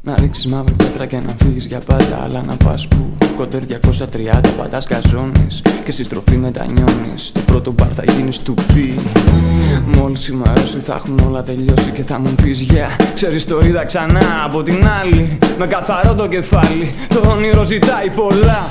Να ρίξεις μαύρη πέτρα και να φύγεις για πάντα. Αλλά να πας που κοντέρ 230 πάντα σκαζώνεις και στη στροφή μετανιώνεις. Το πρώτο μπαρ θα γίνεις του πι. Μόλις ημερώσει θα έχουν όλα τελειώσει και θα μου πεις yeah. Ξέρεις το είδα ξανά από την άλλη, με καθαρό το κεφάλι. Το όνειρο ζητάει πολλά.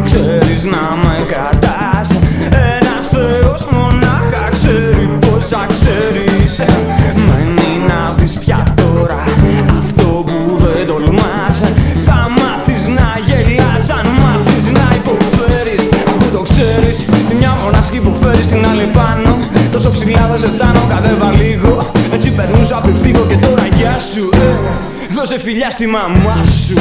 Ξέρεις να με κρατάς, ένας θεός μονάχα ξέρει πόσα ξέρεις. Μένει να δεις πια τώρα αυτό που δεν τολμάς. Θα μάθεις να γελάς αν μάθεις να υποφέρεις. Αφού το ξέρεις, τη μια μονάσκη υποφέρεις την άλλη πάνω. Τόσο ψηλά δεν σε φτάνω, κατέβα λίγο. Έτσι περνούσα πριν φύγω και τώρα γεια σου. Δώσε φιλιά στη μαμά σου.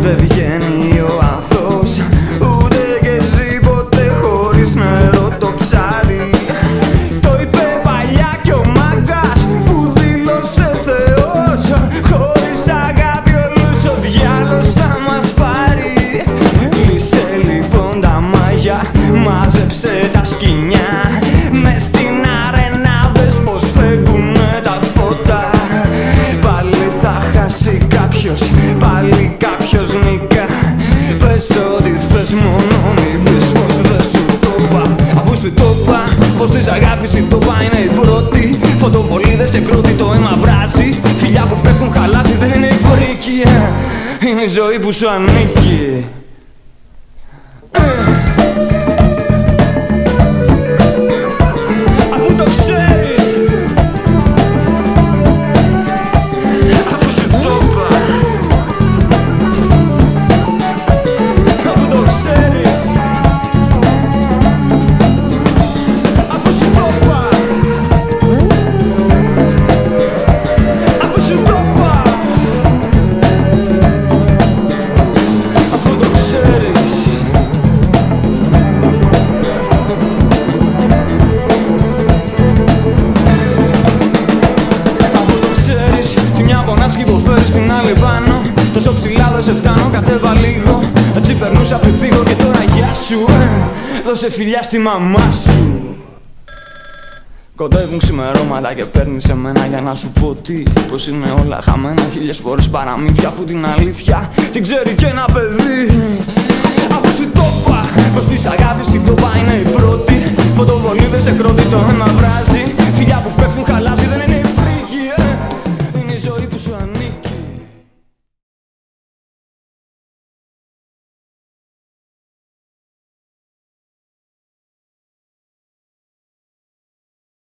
Δεν βγαίνει ο αθώος, ούτε και ζει ποτέ χωρίς νερό το ψάρι. Το είπε παλιά κι ο μάγκας που δήλωσε θεός. Χωρίς αγάπη όλους ο διάλος θα μας πάρει. Λύσε λοιπόν τα μάγια, μάζεψε τα σκοινιά. Μες στην αρένα δες πως φεύγουνε τα φώτα. Πάλι θα χάσει κάποιος, πάλι κάποιος νικά. Πες ό,τι θες μόνο μην πεις πως δεν σου το είπα. Αφού σου το είπα πως της αγάπης η τόπα είναι η πρώτη. Φωτοβολίδες και κρούτη το αίμα βράζει. Φιλιά που πέφτουν χαλάθη δεν είναι η φορική. Είναι η ζωή που σου ανήκει. Στην άλλη πάνω, τόσο ψηλά δεν σε φτάνω, κατέβα λίγο. Έτσι περνούσα πριν φύγω και τώρα γεια σου. Δώσε φιλιά στη μαμά σου. Κοντεύουν ξημερώματα και παίρνεις σε μένα για να σου πω τι. Πως είναι όλα χαμένα, χίλιες φορές παραμύθια. Αφού την αλήθεια την ξέρει και ένα παιδί. Αφού σου το είπα πως της αγάπης η τόπα είναι η πρώτη. Φωτοβολίδες σε κρότη το αίμα βράζει.